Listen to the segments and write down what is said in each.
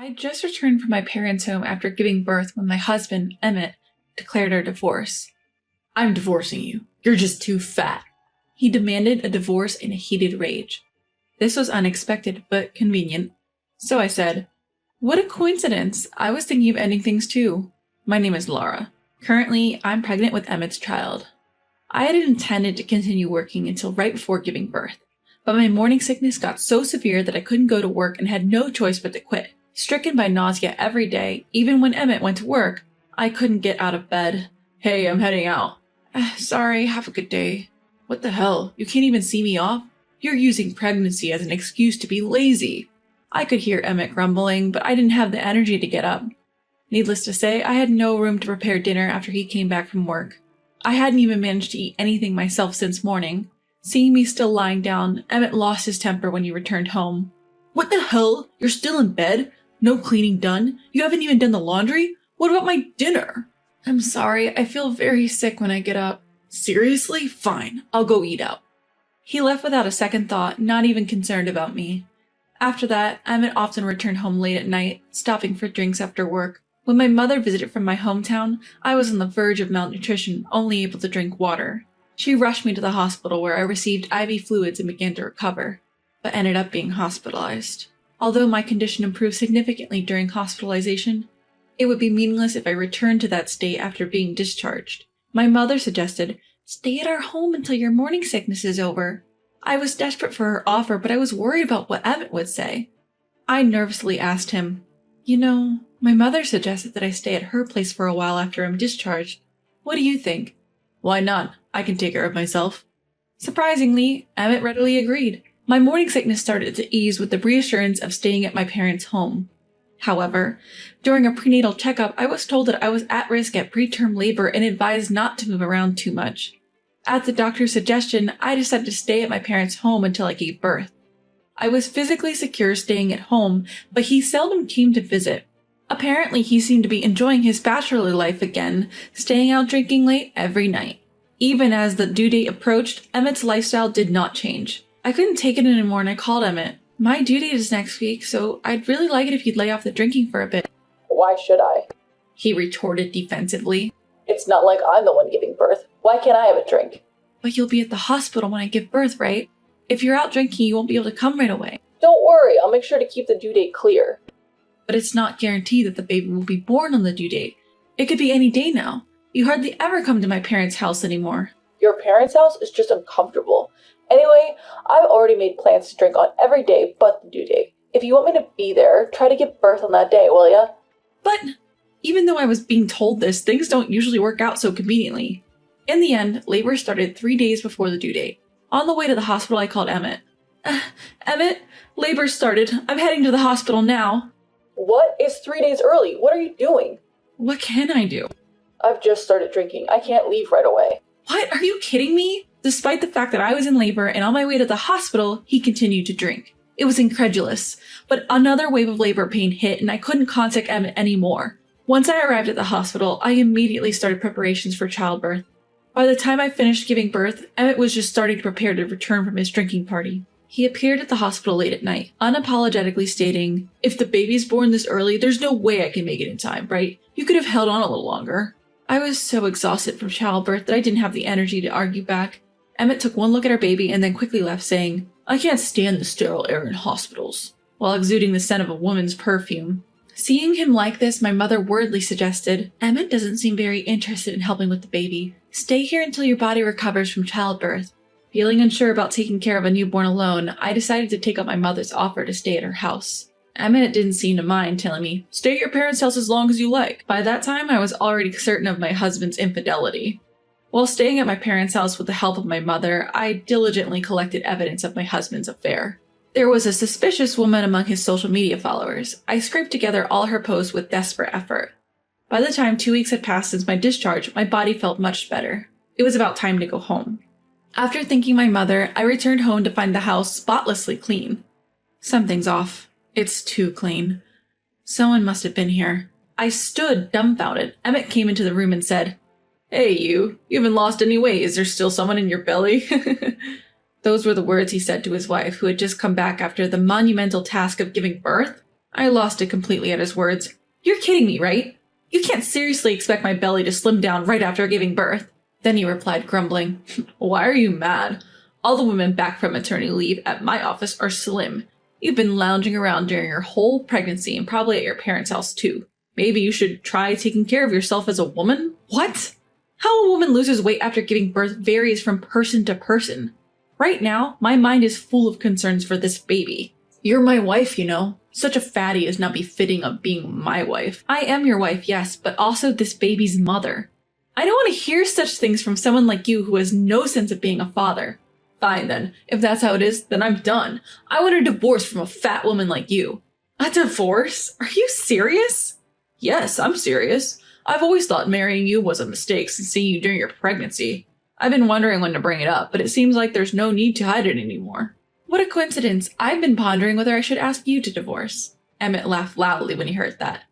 I just returned from my parents' home after giving birth when my husband, Emmett, declared our divorce. I'm divorcing you. You're just too fat. He demanded a divorce in a heated rage. This was unexpected, but convenient. So I said, "What a coincidence. I was thinking of ending things too. My name is Laura. Currently, I'm pregnant with Emmett's child." I had intended to continue working until right before giving birth, but my morning sickness got so severe that I couldn't go to work and had no choice but to quit. Stricken by nausea every day, even when Emmett went to work, I couldn't get out of bed. Hey, I'm heading out. Sorry, have a good day. What the hell? You can't even see me off? You're using pregnancy as an excuse to be lazy. I could hear Emmett grumbling, but I didn't have the energy to get up. Needless to say, I had no room to prepare dinner after he came back from work. I hadn't even managed to eat anything myself since morning. Seeing me still lying down, Emmett lost his temper when he returned home. What the hell? You're still in bed? No cleaning done? You haven't even done the laundry? What about my dinner? I'm sorry, I feel very sick when I get up. Seriously? Fine, I'll go eat out. He left without a second thought, not even concerned about me. After that, Emmett often returned home late at night, stopping for drinks after work. When my mother visited from my hometown, I was on the verge of malnutrition, only able to drink water. She rushed me to the hospital where I received IV fluids and began to recover, but ended up being hospitalized. Although my condition improved significantly during hospitalization, it would be meaningless if I returned to that state after being discharged. My mother suggested, "Stay at our home until your morning sickness is over." I was desperate for her offer, but I was worried about what Emmett would say. I nervously asked him, "You know, my mother suggested that I stay at her place for a while after I'm discharged. What do you think?" Why not? I can take care of myself. Surprisingly, Emmett readily agreed. My morning sickness started to ease with the reassurance of staying at my parents' home. However, during a prenatal checkup, I was told that I was at risk at preterm labor and advised not to move around too much. At the doctor's suggestion, I decided to stay at my parents' home until I gave birth. I was physically secure staying at home, but he seldom came to visit. Apparently, he seemed to be enjoying his bachelor life again, staying out drinking late every night. Even as the due date approached, Emmett's lifestyle did not change. I couldn't take it anymore and I called Emmett. "My due date is next week, so I'd really like it if you'd lay off the drinking for a bit." "Why should I?" he retorted defensively. "It's not like I'm the one giving birth. Why can't I have a drink?" "But you'll be at the hospital when I give birth, right? If you're out drinking, you won't be able to come right away." "Don't worry, I'll make sure to keep the due date clear." "But it's not guaranteed that the baby will be born on the due date. It could be any day now. You hardly ever come to my parents' house anymore." "Your parents' house is just uncomfortable. Anyway, I've already made plans to drink on every day but the due date. If you want me to be there, try to give birth on that day, will ya?" But even though I was being told this, things don't usually work out so conveniently. In the end, labor started 3 days before the due date. On the way to the hospital, I called Emmett. "Emmett, labor started. I'm heading to the hospital now." "What? It's 3 days early. What are you doing?" "What can I do?" "I've just started drinking. I can't leave right away." "What? Are you kidding me?" Despite the fact that I was in labor and on my way to the hospital, he continued to drink. It was incredulous, but another wave of labor pain hit and I couldn't contact Emmett anymore. Once I arrived at the hospital, I immediately started preparations for childbirth. By the time I finished giving birth, Emmett was just starting to prepare to return from his drinking party. He appeared at the hospital late at night, unapologetically stating, "If the baby's born this early, there's no way I can make it in time, right? You could have held on a little longer." I was so exhausted from childbirth that I didn't have the energy to argue back. Emmett took one look at our baby and then quickly left, saying, "I can't stand the sterile air in hospitals," while exuding the scent of a woman's perfume. Seeing him like this, my mother worriedly suggested, "Emmett doesn't seem very interested in helping with the baby. Stay here until your body recovers from childbirth." Feeling unsure about taking care of a newborn alone, I decided to take up my mother's offer to stay at her house. Emmett didn't seem to mind telling me, "Stay at your parents' house as long as you like." By that time, I was already certain of my husband's infidelity. While staying at my parents' house with the help of my mother, I diligently collected evidence of my husband's affair. There was a suspicious woman among his social media followers. I scraped together all her posts with desperate effort. By the time 2 weeks had passed since my discharge, my body felt much better. It was about time to go home. After thanking my mother, I returned home to find the house spotlessly clean. Something's off. It's too clean. Someone must have been here. I stood dumbfounded. Emmett came into the room and said, "Hey, you haven't lost any weight. Is there still someone in your belly?" Those were the words he said to his wife, who had just come back after the monumental task of giving birth. I lost it completely at his words. You're kidding me, right? You can't seriously expect my belly to slim down right after giving birth. Then he replied, grumbling, Why are you mad? All the women back from maternity leave at my office are slim. You've been lounging around during your whole pregnancy and probably at your parents' house too. Maybe you should try taking care of yourself as a woman? What? How a woman loses weight after giving birth varies from person to person. Right now, my mind is full of concerns for this baby. You're my wife, you know. Such a fatty is not befitting of being my wife. I am your wife, yes, but also this baby's mother. I don't want to hear such things from someone like you who has no sense of being a father. Fine then. If that's how it is, then I'm done. I want a divorce from a fat woman like you. A divorce? Are you serious? Yes, I'm serious. I've always thought marrying you was a mistake since seeing you during your pregnancy. I've been wondering when to bring it up, but it seems like there's no need to hide it anymore. What a coincidence. I've been pondering whether I should ask you to divorce. Emmett laughed loudly when he heard that.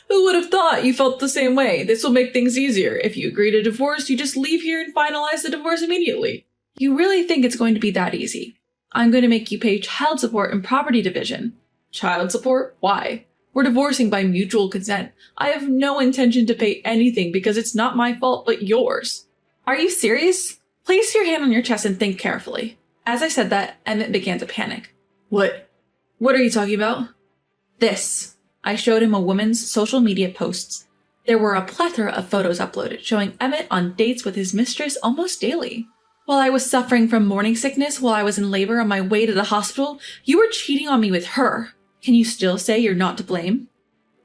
Who would have thought you felt the same way? This will make things easier. If you agree to divorce, you just leave here and finalize the divorce immediately. You really think it's going to be that easy? I'm going to make you pay child support and property division. Child support? Why? We're divorcing by mutual consent. I have no intention to pay anything because it's not my fault but yours. Are you serious? Place your hand on your chest and think carefully. As I said that, Emmett began to panic. What? What are you talking about? This. I showed him a woman's social media posts. There were a plethora of photos uploaded showing Emmett on dates with his mistress almost daily. While I was suffering from morning sickness while I was in labor on my way to the hospital, you were cheating on me with her. Can you still say you're not to blame?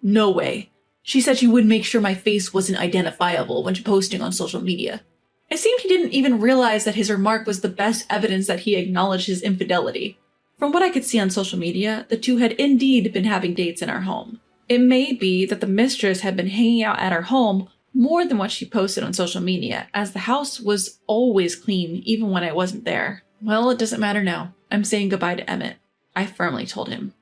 No way. She said she would make sure my face wasn't identifiable when posting on social media. It seemed he didn't even realize that his remark was the best evidence that he acknowledged his infidelity. From what I could see on social media, the two had indeed been having dates in our home. It may be that the mistress had been hanging out at our home more than what she posted on social media, as the house was always clean even when I wasn't there. Well, it doesn't matter now. I'm saying goodbye to Emmett, I firmly told him.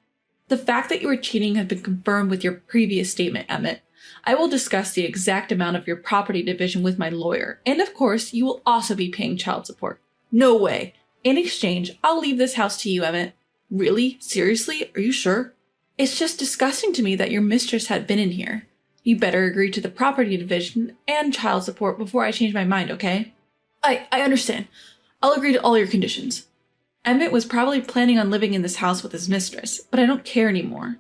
The fact that you were cheating has been confirmed with your previous statement, Emmett. I will discuss the exact amount of your property division with my lawyer, and of course, you will also be paying child support. No way. In exchange, I'll leave this house to you, Emmett. Really? Seriously? Are you sure? It's just disgusting to me that your mistress had been in here. You better agree to the property division and child support before I change my mind, okay? I understand. I'll agree to all your conditions. Emmett was probably planning on living in this house with his mistress, but I don't care anymore.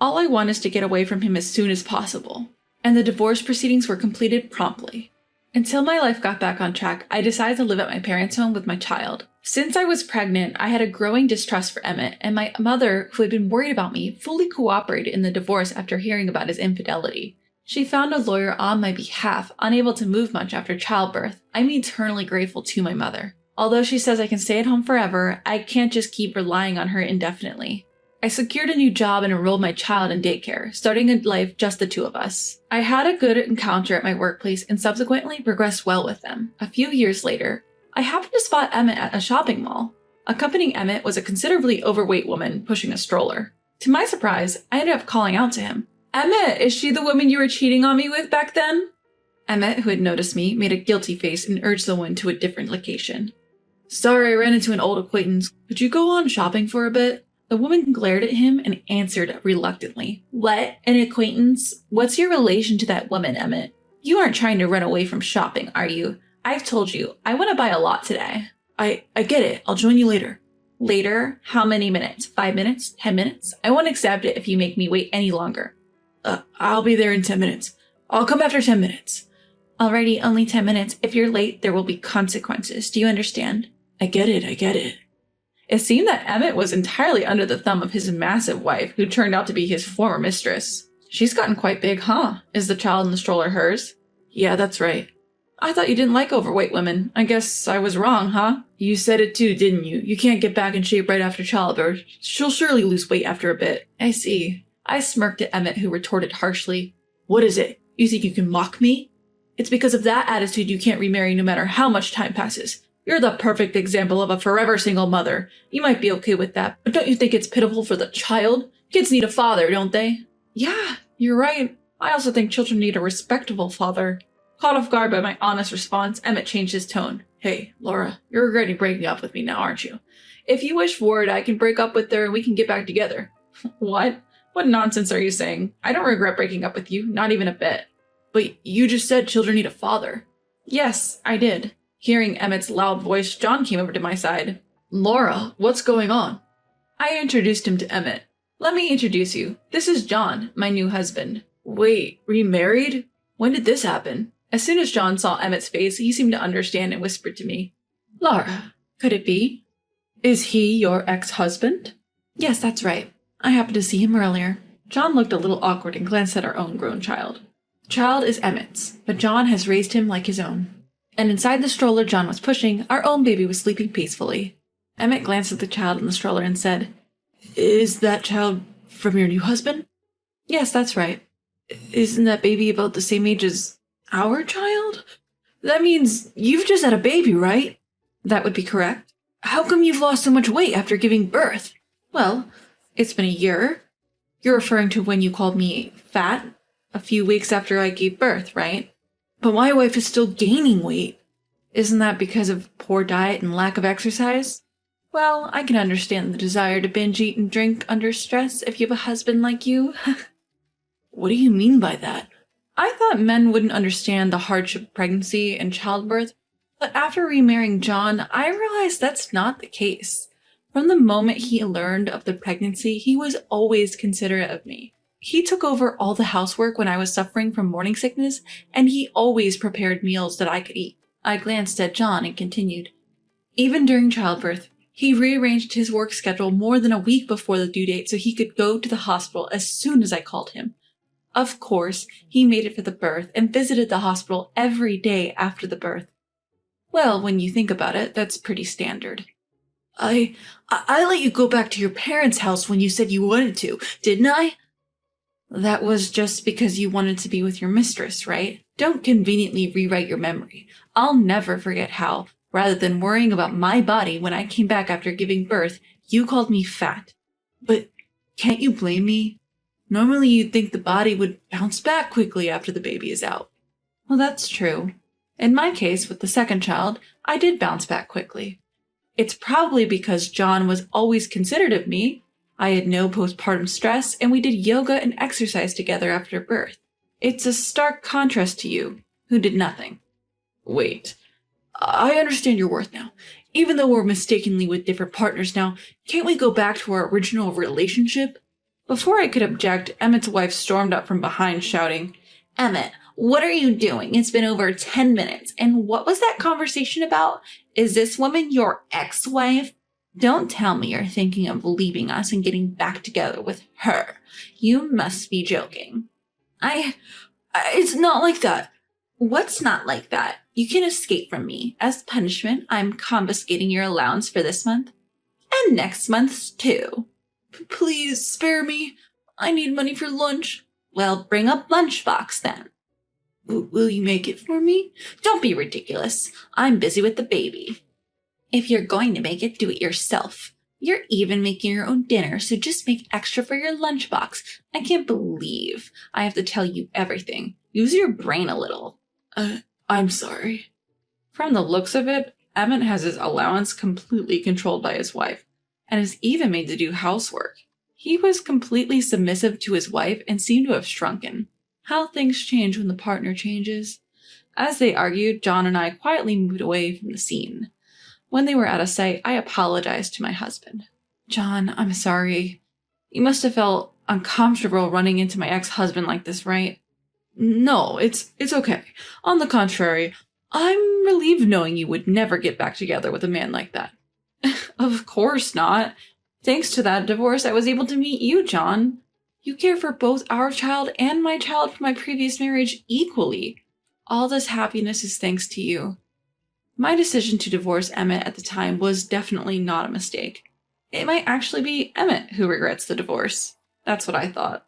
All I want is to get away from him as soon as possible. And the divorce proceedings were completed promptly. Until my life got back on track, I decided to live at my parents' home with my child. Since I was pregnant, I had a growing distrust for Emmett, and my mother, who had been worried about me, fully cooperated in the divorce after hearing about his infidelity. She found a lawyer on my behalf, unable to move much after childbirth. I'm eternally grateful to my mother. Although she says I can stay at home forever, I can't just keep relying on her indefinitely. I secured a new job and enrolled my child in daycare, starting a life just the two of us. I had a good encounter at my workplace and subsequently progressed well with them. A few years later, I happened to spot Emmett at a shopping mall. Accompanying Emmett was a considerably overweight woman pushing a stroller. To my surprise, I ended up calling out to him. Emmett, is she the woman you were cheating on me with back then? Emmett, who had noticed me, made a guilty face and urged the woman to a different location. Sorry, I ran into an old acquaintance. Could you go on shopping for a bit? The woman glared at him and answered reluctantly. What? An acquaintance? What's your relation to that woman, Emmett? You aren't trying to run away from shopping, are you? I've told you, I want to buy a lot today. I get it. I'll join you later. Later? How many minutes? 5 minutes? 10 minutes? I won't accept it if you make me wait any longer. I'll be there in 10 minutes. I'll come after 10 minutes. Alrighty, only 10 minutes. If you're late, there will be consequences. Do you understand? I get it. It seemed that Emmett was entirely under the thumb of his massive wife, who turned out to be his former mistress. She's gotten quite big, huh? Is the child in the stroller hers? Yeah, that's right. I thought you didn't like overweight women. I guess I was wrong, huh? You said it too, didn't you? You can't get back in shape right after childbirth. She'll surely lose weight after a bit. I see. I smirked at Emmett, who retorted harshly. What is it? You think you can mock me? It's because of that attitude you can't remarry no matter how much time passes. You're the perfect example of a forever single mother. You might be okay with that, but don't you think it's pitiful for the child? Kids need a father, don't they? Yeah, you're right. I also think children need a respectable father. Caught off guard by my honest response, Emmett changed his tone. Hey, Laura, you're regretting breaking up with me now, aren't you? If you wish for it, I can break up with her and we can get back together. What? What nonsense are you saying? I don't regret breaking up with you, not even a bit. But you just said children need a father. Yes, I did. Hearing Emmett's loud voice, John came over to my side. Laura, what's going on? I introduced him to Emmett. Let me introduce you. This is John, my new husband. Wait, remarried? When did this happen? As soon as John saw Emmett's face, he seemed to understand and whispered to me. Laura, Could it be? is he your ex-husband? Yes, that's right. I happened to see him earlier. John looked a little awkward and glanced at our own grown child. The child is Emmett's, but John has raised him like his own. And inside the stroller John was pushing, our own baby was sleeping peacefully. Emmett glanced at the child in the stroller and said, Is that child from your new husband? Yes, that's right. Isn't that baby about the same age as our child? That means you've just had a baby, right? That would be correct. How come you've lost so much weight after giving birth? Well, it's been a year. You're referring to when you called me fat a few weeks after I gave birth, right? But my wife is still gaining weight. Isn't that because of poor diet and lack of exercise? Well, I can understand the desire to binge eat and drink under stress if you have a husband like you. What do you mean by that? I thought men wouldn't understand the hardship of pregnancy and childbirth, but after remarrying John, I realized that's not the case. From the moment he learned of the pregnancy, he was always considerate of me. He took over all the housework when I was suffering from morning sickness, and he always prepared meals that I could eat. I glanced at John and continued. Even during childbirth, he rearranged his work schedule more than a week before the due date so he could go to the hospital as soon as I called him. Of course, he made it for the birth and visited the hospital every day after the birth. Well, when you think about it, that's pretty standard. I let you go back to your parents' house when you said you wanted to, didn't I? That was just because you wanted to be with your mistress, right? Don't conveniently rewrite your memory. I'll never forget how, rather than worrying about my body when I came back after giving birth, you called me fat. But can't you blame me? Normally you'd think the body would bounce back quickly after the baby is out. Well, that's true. In my case, with the second child, I did bounce back quickly. It's probably because John was always considerate of me. I had no postpartum stress, and we did yoga and exercise together after birth. It's a stark contrast to you, who did nothing. Wait, I understand your worth now. Even though we're mistakenly with different partners now, can't we go back to our original relationship? Before I could object, Emmett's wife stormed up from behind, shouting, Emmett, what are you doing? It's been over 10 minutes, and what was that conversation about? Is this woman your ex-wife? Don't tell me you're thinking of leaving us and getting back together with her. You must be joking. It's not like that. What's not like that? You can escape from me. As punishment, I'm confiscating your allowance for this month. And next month's too. Please spare me. I need money for lunch. Well, bring a lunchbox then. Will you make it for me? Don't be ridiculous. I'm busy with the baby. If you're going to make it, do it yourself. You're even making your own dinner, so just make extra for your lunchbox. I can't believe I have to tell you everything. Use your brain a little. I'm sorry. From the looks of it, Emmett has his allowance completely controlled by his wife, and is even made to do housework. He was completely submissive to his wife and seemed to have shrunken. How things change when the partner changes. As they argued, John and I quietly moved away from the scene. When they were out of sight, I apologized to my husband. John, I'm sorry. You must have felt uncomfortable running into my ex-husband like this, right? No, it's okay. On the contrary, I'm relieved knowing you would never get back together with a man like that. Of course not. Thanks to that divorce, I was able to meet you, John. You care for both our child and my child from my previous marriage equally. All this happiness is thanks to you. My decision to divorce Emmett at the time was definitely not a mistake. It might actually be Emmett who regrets the divorce. That's what I thought.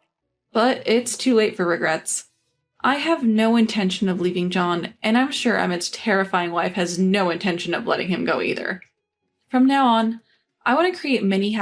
But it's too late for regrets. I have no intention of leaving John, and I'm sure Emmett's terrifying wife has no intention of letting him go either. From now on, I want to create many